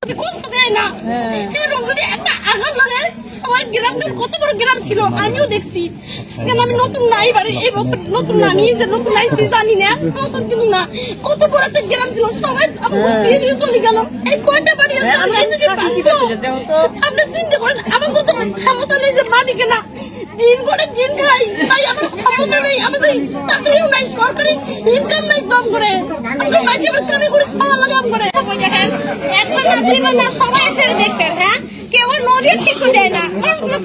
কষ্ট দেয় না এরকম যদি একটা আঘাত লাগে সবাই গ্রামের কত বড় গ্রাম ছিল আমিও দেখছি কেন আমি নতুন নাই বাড়ি এই বছর নতুন না আমি যে নতুন আইছি জানি না নতুন কিন্তু না কত বড় একটা গ্রাম ছিল সবাই আমার চলে গেল এই কয়টা বাড়ি আছে আপনি চিন্তা করেন আমার মতো ক্ষমতা নেই যে মাটি কেনা দিন করে দিন খাই তাই আমার ক্ষমতা নেই আমাদের চাকরিও নাই সরকারি ইনকাম নাই কম করে আমরা মাঝে মাঝে কামে করে খাওয়া লাগাম করে দেখেন একবার না দুইবার না সবাই এসে দেখবেন হ্যাঁ কেউ নদী ঠিক দেয় না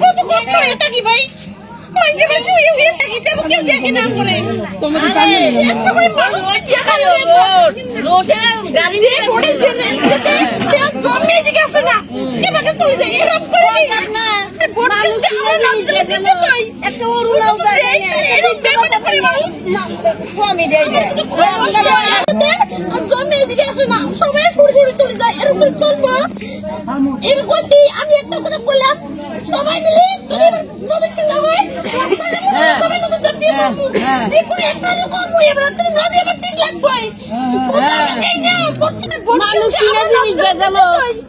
কত কষ্ট হয়ে থাকি ভাই মাঝে মাঝে হয়ে থাকি তেমন কেউ দেখে না করে তোমাদের একটা করে মানুষ লোটের গাড়ি দিয়ে পড়ে যেতে কেউ জমে দিকে আসে না এবারে চলে যায় এরকম করে না মানুষ আমরা নাম দিতে পাই একটা ওরুলাও যায় এরকম ব্যাপারটা করে মানুষ আমি দেই না জমে দিকে আসে না সবাই সরে সরে চলে যায় এরকম করে চলবো এবার কইছি আমি একটা কথা বললাম সবাই মিলে যদি নদী কিনা হয় সবাই নদী যাতে যে কোনো একটা করবো এবার তো নদী আবার ঠিক লাগবে মানুষ কিনা জিনিস গেল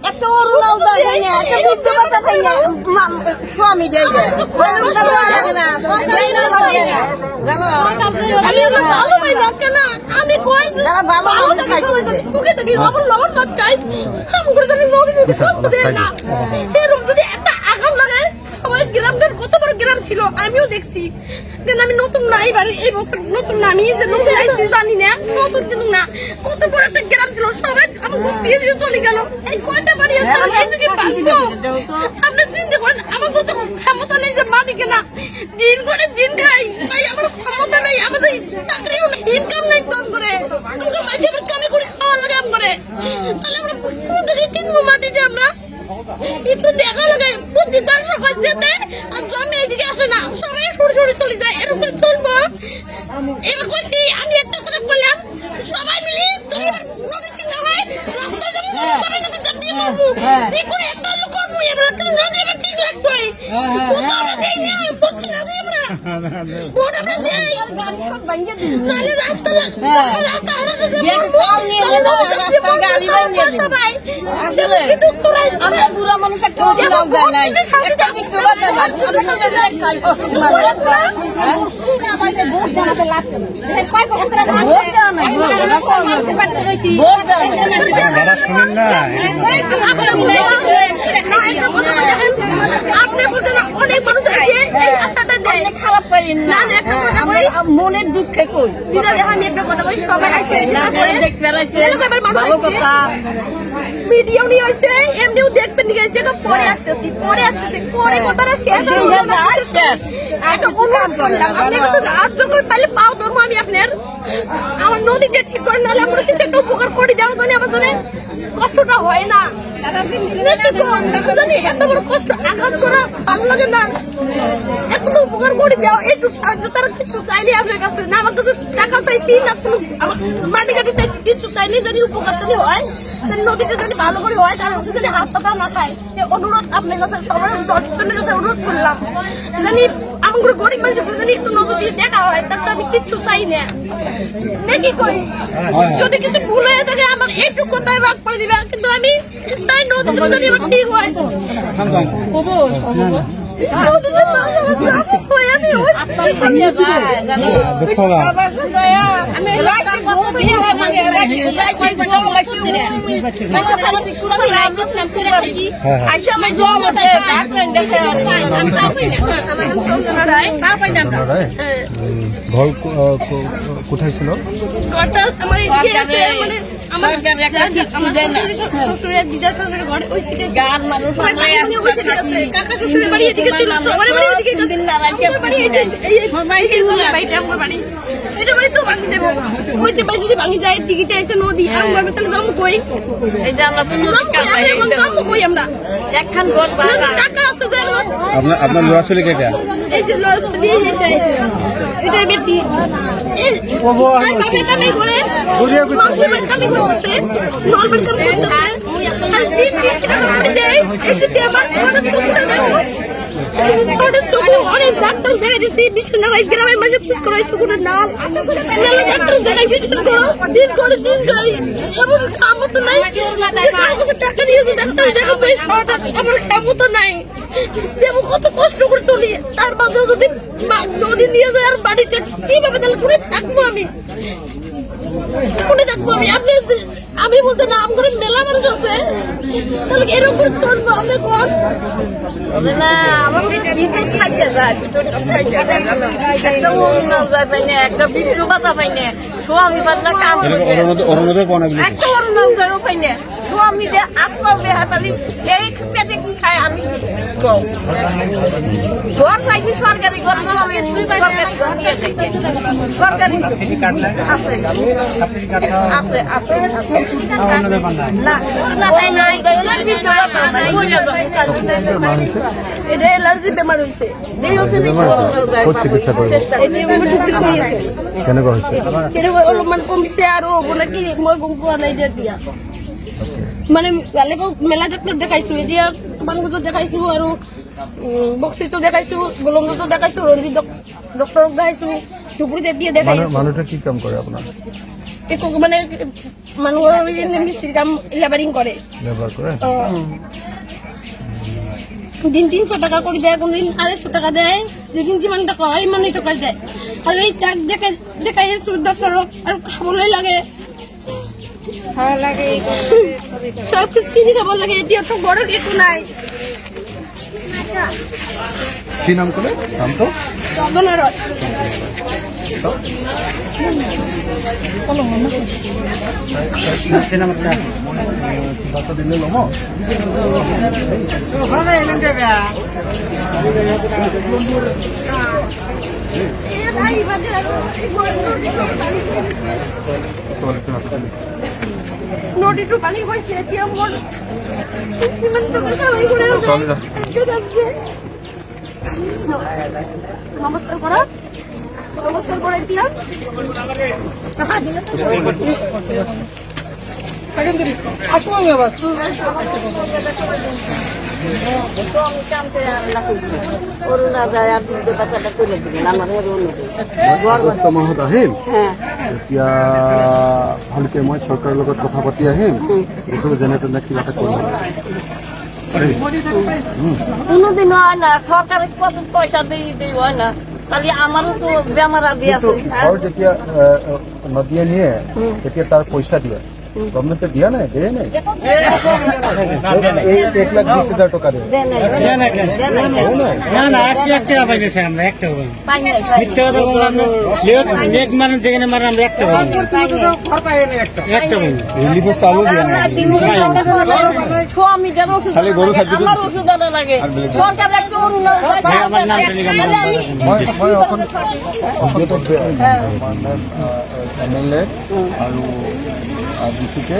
একটা ওরুলাও যায় না একটা বুদ্ধ বাতা পাই না স্বামী দেই না আমি ভালো ভাই দেখে না আমি কই ভালো দেখাই সুখে থাকি আমার লবণ ভাত খাই আমি করে জানি নদী নদী কষ্ট দেয় না এরকম যদি একটা আঘাত লাগে সবাই গ্রামের কত বড় গ্রাম ছিল আমিও দেখছি কেন আমি নতুন নাই বাড়ি এই বছর নতুন না আমি যে নতুন আইছি জানি না নতুন কিন্তু না কত বড় একটা গ্রাম ছিল সবাই আমার বিয়ে দিয়ে চলে গেল এই কয়টা বাড়ি আছে আপনি চিন্তা করেন আমার মতো ক্ষমতা নেই যে মাটি কেনা দিন করে দিন খাই তাই আমার ক্ষমতা নেই আমাদের চাকরিও নেই ইনকাম নেই কম করে আমরা মাঝে মাঝে কামে করে খাওয়া লাগে করে তাহলে আমরা কোথেকে কিনবো মাটিটা আমরা একটু দেখা লাগে প্রতিবার সকাল যেতে আর জমি এদিকে আসে না সবাই সরে সরে চলে যায় এরকম করে চলবো এবার কইছি আমি একটা কথা বললাম সবাই মিলে চলে নদী কিনা হয় রাস্তা যাবো সবাই নদী যাতে মারবো যে কোনো একটা লোক করবো এবার তো নদী আবার ঠিক লাগবে কোথাও না দেই না পক্ষে না দেই আমরা ভোট আমরা দেই গাড়ি সব ভাঙিয়ে দিই তাহলে রাস্তা রাস্তা হারাতে যাবো ফল নিয়ে রাস্তা গাড়ি ভাঙিয়ে সবাই কিন্তু আমরা পুরো মানুষ একটা লাভ দেয় নাই একটা বিক্রি করতে না ছোট ছোট জায়গা খাই আমাদের ভোট দেওয়াতে লাগবে কয় পক্ষে ভোট দেওয়া না মানুষের পাশে রইছি ভোট দেওয়া না শুনেন না আপনি বুঝেন অনেক মানুষ আছে এই আশাটা দেয় খারাপ পারেন না আমরা মনের দুঃখে কই দিদা আমি একটা কথা বলি সবাই আসে না করে দেখতে পারাইছে ভালো কথা ভিডিও নিয়ে হইছে এমনিও দেখবেন নিয়ে গেছে পরে আসতেছি পরে কথাটা শেয়ার করব একটা অনুরোধ করলাম আপনি কাছে হাত জোর তাহলে পাও ধরবো আমি আপনার আমার নদীটা ঠিক করে নালে আমরা কিছু একটা উপকার করে দেওয়া জানি আমার জন্য কষ্টটা হয় না জানি এত বড় কষ্ট আঘাত করা ভালো লাগে না একটু তো উপকার করে দেওয়া একটু সাহায্য তারা কিছু চাইলে আপনার কাছে না আমার কাছে টাকা চাইছি না কোনো মাটি কাটি চাইছি কিছু চাইলে যদি উপকার যদি হয় নদীটা যদি ভালো করে হয় তার কাছে যদি হাত পাতা না খায় অনুরোধ আপনার কাছে সবার 10 জনের কাছে অনুরোধ করলাম জানি আমার গরিব মানুষের যদি একটু নজর দিয়ে দেখা হয় তারপর আমি কিচ্ছু চাই না নাকি করি যদি কিছু ভুল হয়ে থাকে আমার একটু কোথায় রাগ করে দিবে কিন্তু আমি চাই নদীটা যদি আমার ঠিক হয় কোথায় ছিল শ্বশুরের দিদার শ্বশুরের ঘরে ওই থেকে গান মানুষ কাকা শ্বশুরের বাড়ি এদিকে ছিল সবার বাড়ি এদিকে এটা বাড়ি তো ভাঙি যাবো ওইটা বাড়ি যদি ভাঙি যায় টিকিটে এসে নদী আমরা তাহলে যাবো কই এই যে আমরা যাবো কই আমরা একখান ঘর টাকা আছে যে আপনার লোড়া ছেলে কে এই যে লোড়া ছেলে এটা বেটি এই কামে করে মানুষের কামে করতেছে নরমাল কাম করতেছে আর দিন 300 টাকা দেয় এই যে মানুষ করে ছোট ছোট অনেক ডাক্তার দেখা দিচ্ছি বিশ্বনাথ গ্রামের মাঝে পুষ করে চুকুনের নাল মেলা ডাক্তার দেখা বিশ্বাস করো দিন করে এমন কামত নাই টাকা দিয়েছে ডাক্তার দেখা আমার কামত নাই দেবো কত কষ্ট করে চলি তার মাঝেও যদি নদী নিয়ে যায় আর বাড়িতে কিভাবে তাহলে করে থাকবো আমি আপনি আমি বলতে না আমার মেলা মানুষ আছে তাহলে এরকম করে চলবো আপনি কোন না আমার ভিতর খাইতে যায় একটা বিদ্যু বাতা পাইনে স্বামী বাদলা কাম একটা অরুণোদয় পাইনে স্বামী যে আত্মা বেহাতালি এই পেটে কি খায় আমি ঘর পাইছি সরকারি ঘর সরকারি আছে আছে এটা অ্যালার্জি বেমার হয়েছে চিকিৎসা করবে কেন মানে কমছে আরো নাকি মই গম পোৱা নাই দিয়া মানে মেলা ডাক্তার দেখাইছো এতিয়া বাংলাদেশত দেখাইছো আৰু বক্সিতো দেখাইছো গোলন্দতো দেখাইছো ৰঞ্জিত ডক্টৰক দেখাইছো টুকুৰিতে দিয়ে দেখাইছো মানুহটা কি কাম কৰে আপোনাৰ একো মানে মানুহৰ মিস্ত্রি কাম লেবারিং করে দিন 300 টাকা করে দেয় কোনদিন 250 টাকা দেয় যেদিন যেমন টাকা হয় মানে টাকা দেয় আর এই তাক দেখাই ডক্টরক আর খাবলৈ লাগে সব কিছু কিনে খাব লাগে এতিয়া তো বড় কিছু নাই কি নাম করে নাম তো বনারস দিলে লম নদীটো পানী হৈছে এতিয়া মোৰ কিমান টকা কামাই করে নমস্কার করা নমস্কার করে দিলাম আসবো আমি আবার মাহত আহিম এতিয়া ভালকে মই চৰকাৰৰ লগত কথা পাতি আহিম যেনে তেনে কিবা এটা কৰিম কোনোদিন হয় না সরকারের কত পয়সা দিয়ে হয় না তাহলে আমারও তো বেমার আদি আছে ঘর যেতিয়া নদীয়ে নিয়ে তেতিয়া তাৰ পইচা দিয়ে গভর্নমেন্টে দিয়া নাই দিয়ে নাই 1,20,000 টাকা দিয়ে রিলিফের চালু দিয়ে খালি গরু খাদ্য ওষুধ আনা লাগে সরকার একটা এমএলএ আৰু ডিচিকে